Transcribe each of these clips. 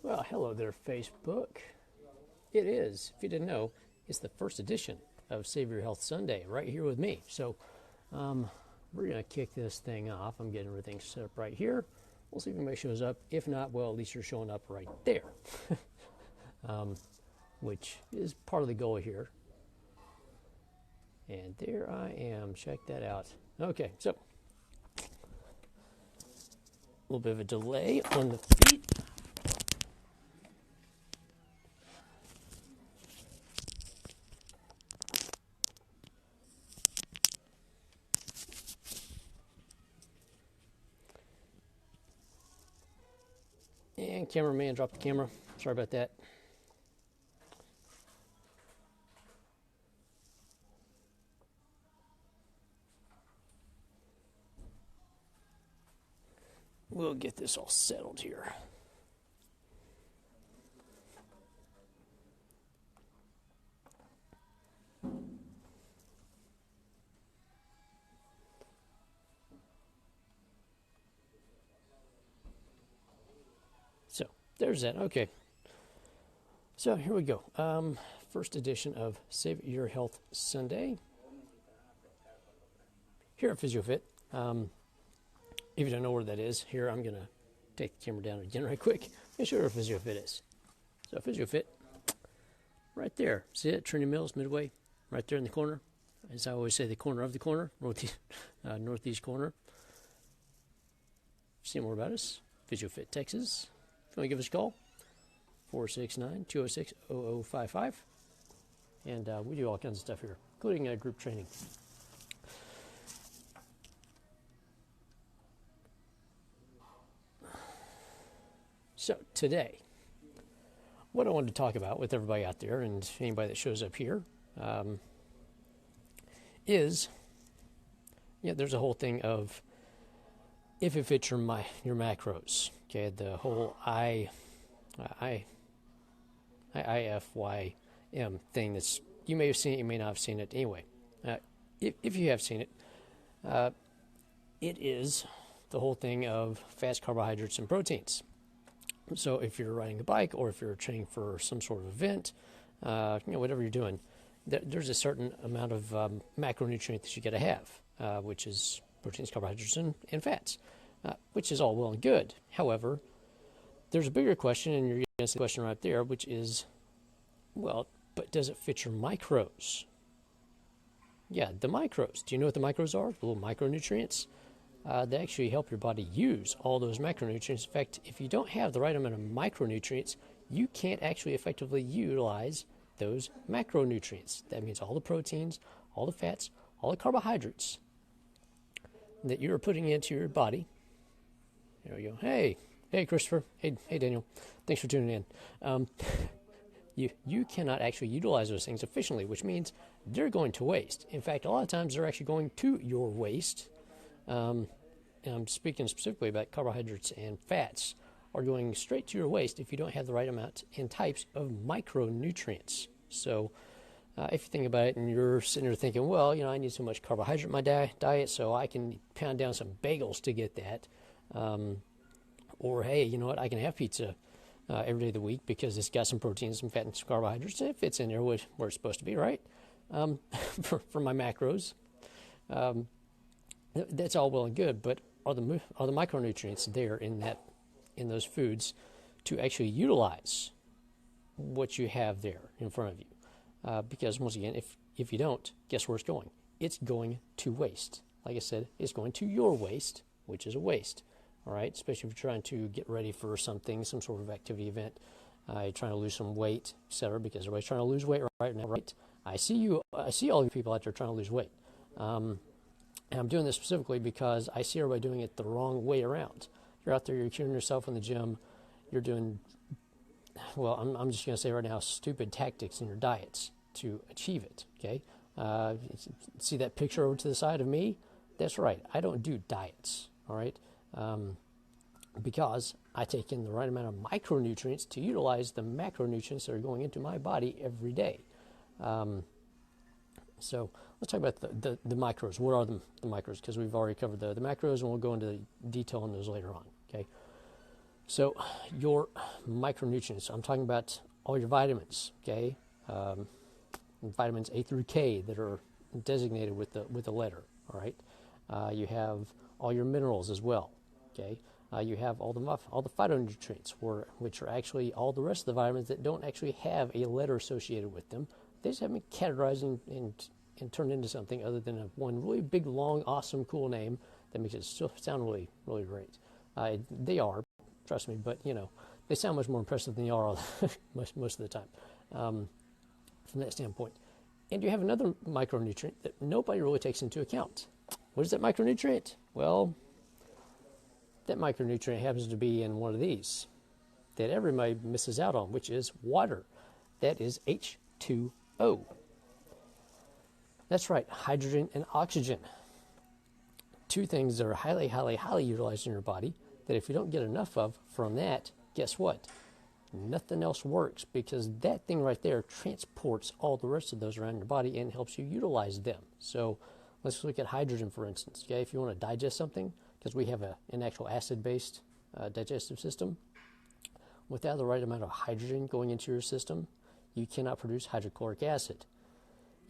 Well, hello there, Facebook. It is, if you didn't know, it's the first edition of Save Your Health Sunday right here with me. So we're going to kick this thing off. I'm getting everything set up right here. We'll see if anybody shows up. If not, well, at least you're showing up right there, which is part of the goal here. And there I am. Check that out. Okay, so a little bit of a delay on the feet. And cameraman dropped the camera. Sorry about that. We'll get this all settled here. So there's that. Okay. So here we go. First edition of Save Your Health Sunday here at PhysioFit. If you don't know where that is, here I'm going to take the camera down again right quick and show you where PhysioFit is. So PhysioFit, right there. See it? Trinity Mills, Midway, right there in the corner. As I always say, the corner of the corner, northeast corner. See more about us, PhysioFit Texas. If you want to give us a call, 469-206-0055. And we do all kinds of stuff here, including group training. So today, what I wanted to talk about with everybody out there and anybody that shows up here is, there's a whole thing of if it fits your macros. Okay, the whole IFYM thing that's, you may have seen it, you may not have seen it. Anyway, if you have seen it, it is the whole thing of fats, carbohydrates, and proteins. So if you're riding a bike or if you're training for some sort of event, whatever you're doing, there's a certain amount of macronutrient that you got to have, which is proteins, carbohydrates, and fats, which is all well and good. However, there's a bigger question, and you're going to see the question right there, which is, well, but does it fit your macros? Yeah, the macros. Do you know what the macros are? The little micronutrients. They actually help your body use all those macronutrients. In fact, if you don't have the right amount of micronutrients, you can't actually effectively utilize those macronutrients. That means all the proteins, all the fats, all the carbohydrates that you're putting into your body. There we go. Hey Christopher. Hey Daniel. Thanks for tuning in. You cannot actually utilize those things efficiently, which means they're going to waste. In fact, a lot of times they're actually going to your waste. And I'm speaking specifically about carbohydrates and fats are going straight to your waste if you don't have the right amount and types of micronutrients. So if you think about it and you're sitting there thinking, well, I need so much carbohydrate in my diet, so I can pound down some bagels to get that. Or, hey, you know what, I can have pizza every day of the week because it's got some proteins, some fat, and some carbohydrates, and it fits in there where it's supposed to be, right? For my macros. That's all well and good, but are the micronutrients there in those foods to actually utilize what you have there in front of you? Because once again, if you don't, guess where it's going? It's going to waste. Like I said, it's going to your waste, which is a waste. All right, especially if you're trying to get ready for something, some sort of activity event, you're trying to lose some weight, etc. Because everybody's trying to lose weight right now, right? I see all you people out there trying to lose weight. And I'm doing this specifically because I see everybody doing it the wrong way around. You're out there, you're curing yourself in the gym, you're doing, well, I'm just going to say right now, stupid tactics in your diets to achieve it, okay? See that picture over to the side of me? That's right, I don't do diets, all right? Because I take in the right amount of micronutrients to utilize the macronutrients that are going into my body every day. So let's talk about the micros. What are the micros? Because we've already covered the macros, and we'll go into detail on those later on. Okay. So your micronutrients, I'm talking about all your vitamins, okay? Vitamins A through K that are designated with the letter, all right? You have all your minerals as well, okay? You have all the phytonutrients, which are actually all the rest of the vitamins that don't actually have a letter associated with them. They just haven't been categorized and turned into something other than one really big, long, awesome, cool name that makes it still sound really, really great. They are, trust me, but they sound much more impressive than they are most of the time from that standpoint. And you have another micronutrient that nobody really takes into account. What is that micronutrient? Well, that micronutrient happens to be in one of these that everybody misses out on, which is water. That is H2O. That's right, hydrogen and oxygen. Two things that are highly, highly, highly utilized in your body that if you don't get enough of from that, guess what? Nothing else works, because that thing right there transports all the rest of those around your body and helps you utilize them. So let's look at hydrogen, for instance. Okay, if you want to digest something, because we have an actual acid-based digestive system, without the right amount of hydrogen going into your system, you cannot produce hydrochloric acid.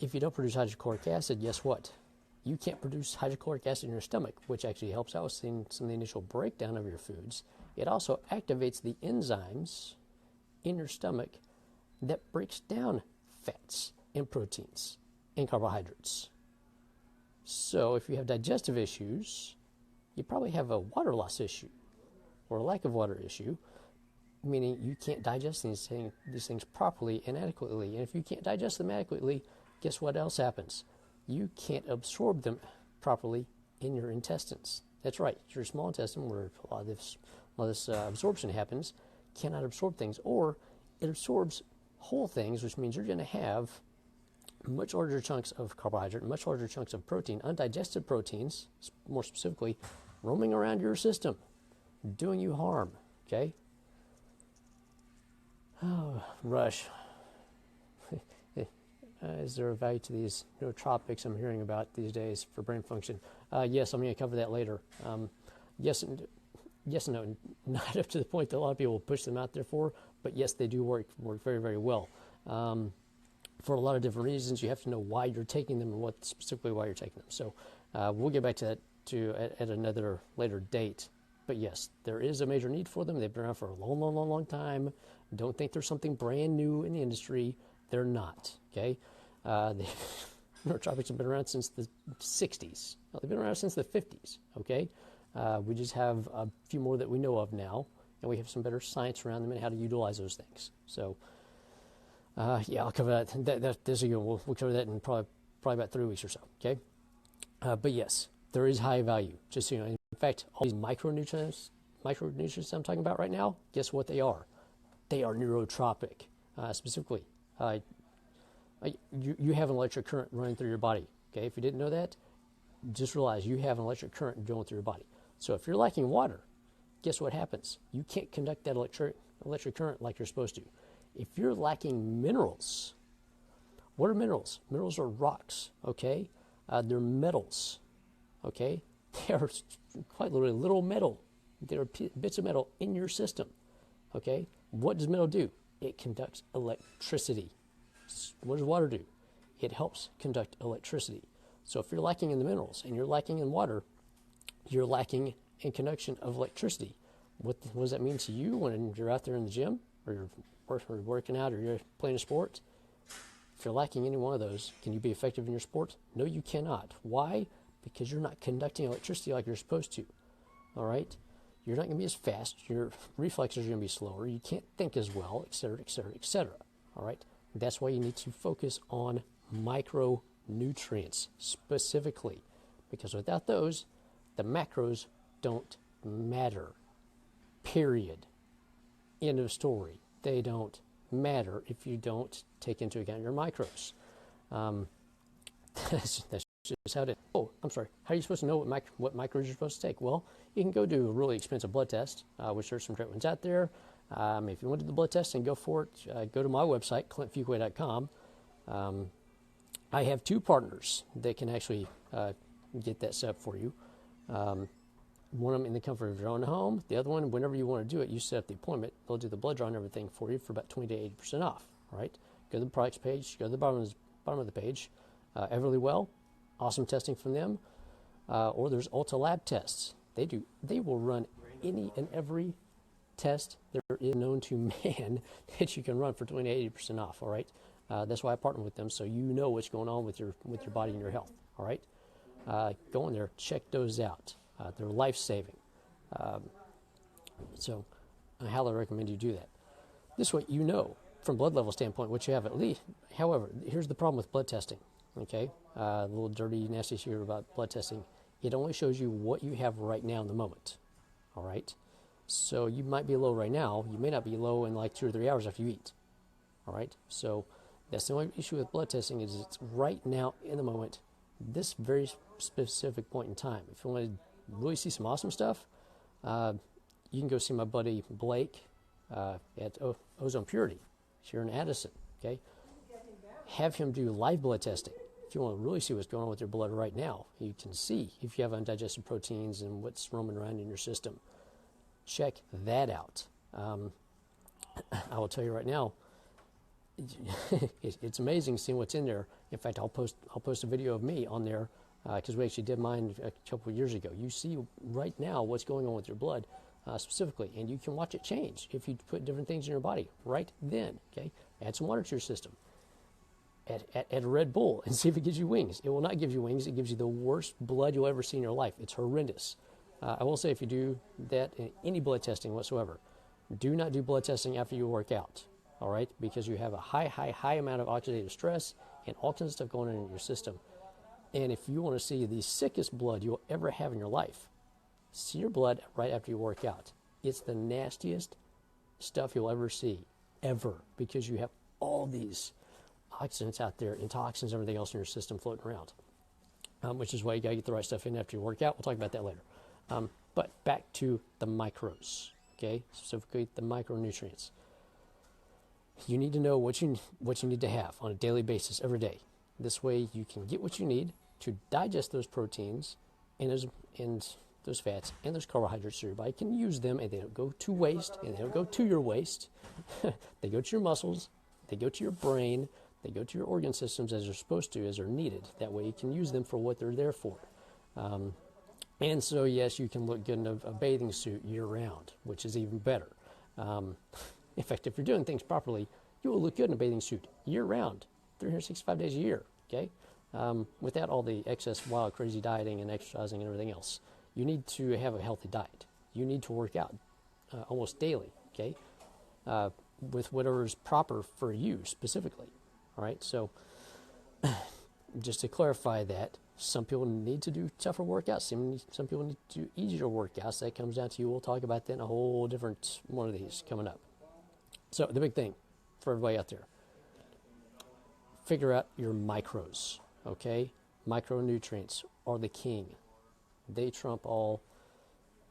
If you don't produce hydrochloric acid, guess what? You can't produce hydrochloric acid in your stomach, which actually helps out with some of the initial breakdown of your foods. It also activates the enzymes in your stomach that breaks down fats and proteins and carbohydrates. So if you have digestive issues, you probably have a water loss issue or a lack of water issue, meaning you can't digest these things properly and adequately. And if you can't digest them adequately, guess what else happens? You can't absorb them properly in your intestines. That's right, your small intestine, where a lot of this absorption happens, cannot absorb things, or it absorbs whole things, which means you're going to have much larger chunks of carbohydrate, much larger chunks of protein, undigested proteins, more specifically, roaming around your system, doing you harm, okay? Oh, Rush. Is there a value to these nootropics I'm hearing about these days for brain function? Yes, I'm going to cover that later. Yes and no, not up to the point that a lot of people push them out there for, but yes, they do work very, very well. For a lot of different reasons, you have to know why you're taking them and specifically why you're taking them. So we'll get back to that at another later date. But yes, there is a major need for them. They've been around for a long, long, long, long time. Don't think there's something brand new in the industry. They're not, okay? Nootropics have been around since the 60s. Well, they've been around since the 50s, okay? We just have a few more that we know of now, and we have some better science around them and how to utilize those things. So, yeah, I'll cover that. We'll cover that in probably about 3 weeks or so, okay? But yes, there is high value. Just so you know, in fact, all these micronutrients I'm talking about right now, guess what they are? They are neurotropic, specifically. You have an electric current running through your body. Okay, if you didn't know that, just realize you have an electric current going through your body. So if you're lacking water, guess what happens? You can't conduct that electric current like you're supposed to. If you're lacking minerals, what are minerals? Minerals are rocks. Okay, they're metals. Okay, they are quite literally little metal. They are bits of metal in your system. Okay, what does metal do? It conducts electricity. What does water do? It helps conduct electricity. So if you're lacking in the minerals and you're lacking in water, you're lacking in conduction of electricity. What does that mean to you when you're out there in the gym or you're working out or you're playing a sport? If you're lacking any one of those, can you be effective in your sport? No, you cannot. Why? Because you're not conducting electricity like you're supposed to. All right? You're not going to be as fast. Your reflexes are going to be slower. You can't think as well, et cetera, et cetera, et cetera. All right? That's why you need to focus on micronutrients specifically, because without those, the macros don't matter. Period. End of story. They don't matter if you don't take into account your micros. That's just how it is. Oh, I'm sorry. How are you supposed to know what micros you're supposed to take? Well, you can go do a really expensive blood test, which there's some great ones out there. If you want to do the blood test and go for it, go to my website, clintfuquay.com. I have 2 partners that can actually get that set up for you. one of them in the comfort of your own home. The other one, whenever you want to do it, you set up the appointment. They'll do the blood draw and everything for you for about 20 to 80% off. All right. Go to the products page. Go to the bottom of the page. Everly Well, awesome testing from them. Or there's Ulta Lab tests. They will run any and every test there is known to man that you can run for 20 to 80% off. All right. That's why I partner with them, so you know what's going on with your body and your health. All right. Go in there, check those out. They're life-saving. So I highly recommend you do that. This way you know, from blood level standpoint, what you have at least. However, here's the problem with blood testing. Okay, a little dirty, nasty secret about blood testing. It only shows you what you have right now in the moment. All right, so you might be low right now. You may not be low in like 2 or 3 hours after you eat. All right, so that's the only issue with blood testing is it's right now in the moment, this very specific point in time. If you want to really see some awesome stuff, you can go see my buddy Blake at Ozone Purity here in Addison. Okay, have him do live blood testing. If you want to really see what's going on with your blood right now, you can see if you have undigested proteins and what's roaming around in your system. Check that out. I will tell you right now, it's amazing seeing what's in there. In fact, I'll post a video of me on there because we actually did mine a couple of years ago. You see right now what's going on with your blood specifically, and you can watch it change if you put different things in your body right then. Okay, add some water to your system. Add a Red Bull and see if it gives you wings. It will not give you wings. It gives you the worst blood you'll ever see in your life. It's horrendous. I will say if you do that in any blood testing whatsoever, do not do blood testing after you work out. All right, because you have a high amount of oxidative stress and all kinds of stuff going on in your system. And if you want to see the sickest blood you'll ever have in your life, see your blood right after you work out. It's the nastiest stuff you'll ever see, ever, because you have all these oxidants out there and toxins and everything else in your system floating around, which is why you got to get the right stuff in after you work out. We'll talk about that later. But back to the micros, okay, specifically the micronutrients. You need to know what you need to have on a daily basis every day. This way you can get what you need to digest those proteins and those fats and those carbohydrates so your body can use them, and they don't go to waste, and they don't go to your waste. They go to your muscles, they go to your brain, they go to your organ systems as they're supposed to, as they're needed. That way you can use them for what they're there for. And so, yes, you can look good in a bathing suit year-round, which is even better. In fact, if you're doing things properly, you will look good in a bathing suit year-round, 365 days a year, okay? Without all the excess wild, crazy dieting and exercising and everything else. You need to have a healthy diet. You need to work out almost daily, okay? With whatever is proper for you specifically, all right? So just to clarify that, some people need to do tougher workouts. Some people need to do easier workouts. That comes down to you. We'll talk about that in a whole different one of these coming up. So the big thing for everybody out there, figure out your micros, okay? Micronutrients are the king. They trump all,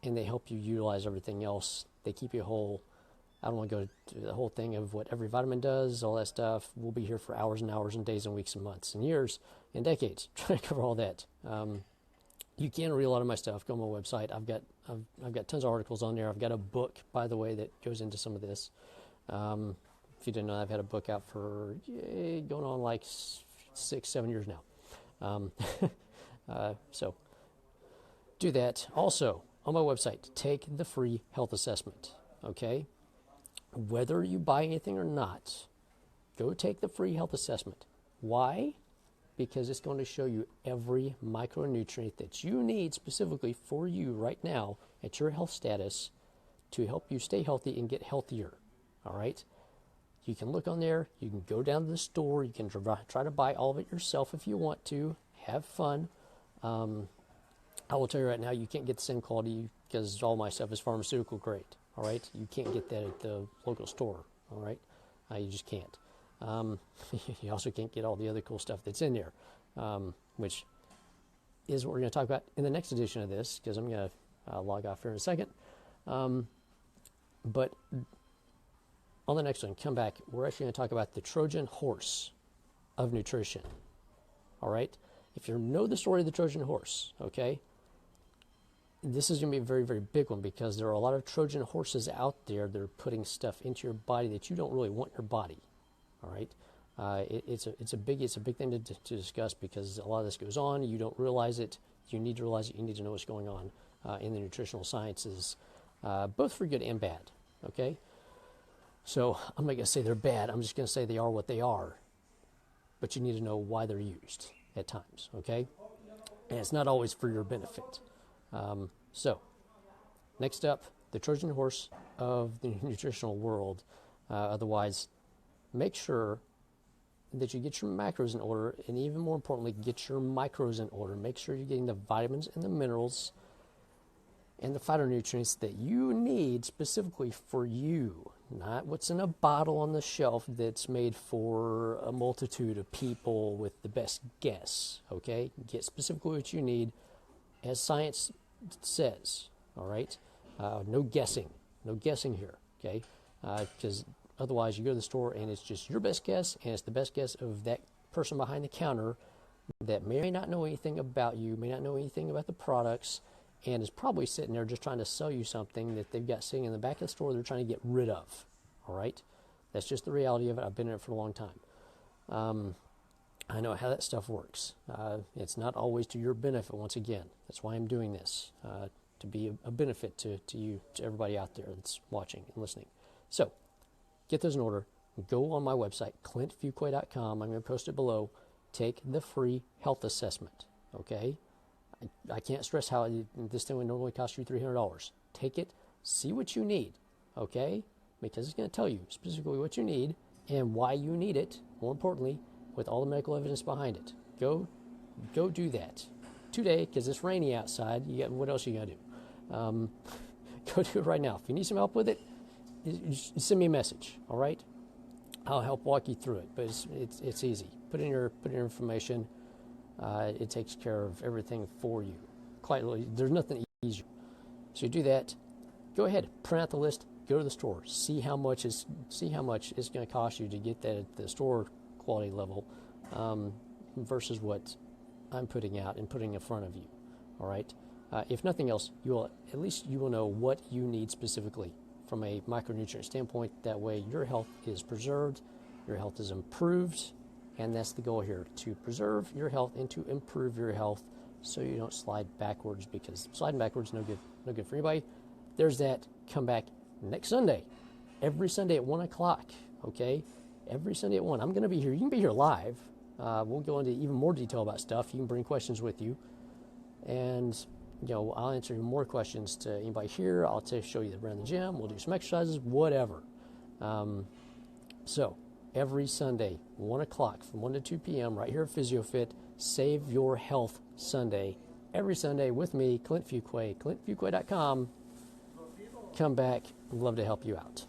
and they help you utilize everything else. They keep you whole. I don't want to go to the whole thing of what every vitamin does, all that stuff. We'll be here for hours and hours and days and weeks and months and years and decades trying to cover all that. You can read a lot of my stuff. Go on my website. I've got tons of articles on there. I've got a book, by the way, that goes into some of this. If you didn't know, I've had a book out for going on like 6-7 years now. So do that. Also, on my website, take the free health assessment, okay? Whether you buy anything or not, go take the free health assessment. Why? Because it's going to show you every micronutrient that you need specifically for you right now at your health status to help you stay healthy and get healthier, all right? You can look on there. You can go down to the store. You can try to buy all of it yourself if you want to. Have fun. I will tell you right now, you can't get the same quality because all my stuff is pharmaceutical grade. All right, you can't get that at the local store. All right, you just can't. You also can't get all the other cool stuff that's in there, which is what we're going to talk about in the next edition of this, because I'm going to log off here in a second. But on the next one, come back. We're actually going to talk about the Trojan horse of nutrition. All right, if you know the story of the Trojan horse, okay. this is going to be a very, very big one because there are a lot of Trojan horses out there that are putting stuff into your body that you don't really want in your body. All right, it's a big thing to discuss because a lot of this goes on. You don't realize it. You need to realize it. You need to know what's going on in the nutritional sciences, both for good and bad. Okay, so I'm not going to say they're bad. I'm just going to say they are what they are. But you need to know why they're used at times. Okay, and it's not always for your benefit. So, next up, the Trojan horse of the nutritional world. Otherwise, make sure that you get your macros in order, and even more importantly, get your micros in order. Make sure you're getting the vitamins and the minerals and the phytonutrients that you need specifically for you, not what's in a bottle on the shelf that's made for a multitude of people with the best guess. Okay, get specifically what you need as science says. All right, no guessing here. Okay, because otherwise you go to the store and it's just your best guess, and it's the best guess of that person behind the counter that may or may not know anything about you, may not know anything about the products, and is probably sitting there just trying to sell you something that they've got sitting in the back of the store they're trying to get rid of. All right, that's just the reality of it. I've been in it for a long time. I know how that stuff works. It's not always to your benefit. Once again, that's why I'm doing this, to be a benefit to you, to everybody out there that's watching and listening. So get those in order. Go on my website, clintfuquay.com. I'm going to post it below. Take the free health assessment. Okay, I can't stress how this thing would normally cost you $300. Take it, see what you need. Okay, because it's going to tell you specifically what you need and why you need it. More importantly, with all the medical evidence behind it. Go do that today because it's rainy outside. What else you got to do? Go do it right now. If you need some help with it, send me a message. All right, I'll help walk you through it. But it's easy. Put in your information. It takes care of everything for you. Quite literally, there's nothing easier. So you do that. Go ahead, print out the list. Go to the store. See how much it's going to cost you to get that at the store quality level versus what I'm putting out and putting in front of you. All right. If nothing else, you will know what you need specifically from a micronutrient standpoint. That way, your health is preserved, your health is improved, and that's the goal here: to preserve your health and to improve your health, so you don't slide backwards. Because sliding backwards no good for anybody. There's that. Come back next Sunday, every Sunday at 1 o'clock. Okay. Every Sunday at 1. I'm going to be here. You can be here live. We'll go into even more detail about stuff. You can bring questions with you. And, I'll answer more questions to anybody here. I'll show you around the gym. We'll do some exercises, whatever. So, every Sunday, 1 o'clock, from 1 to 2 p.m., right here at PhysioFit, Save Your Health Sunday. Every Sunday with me, Clint Fuquay, clintfuquay.com. Come back. I'd love to help you out.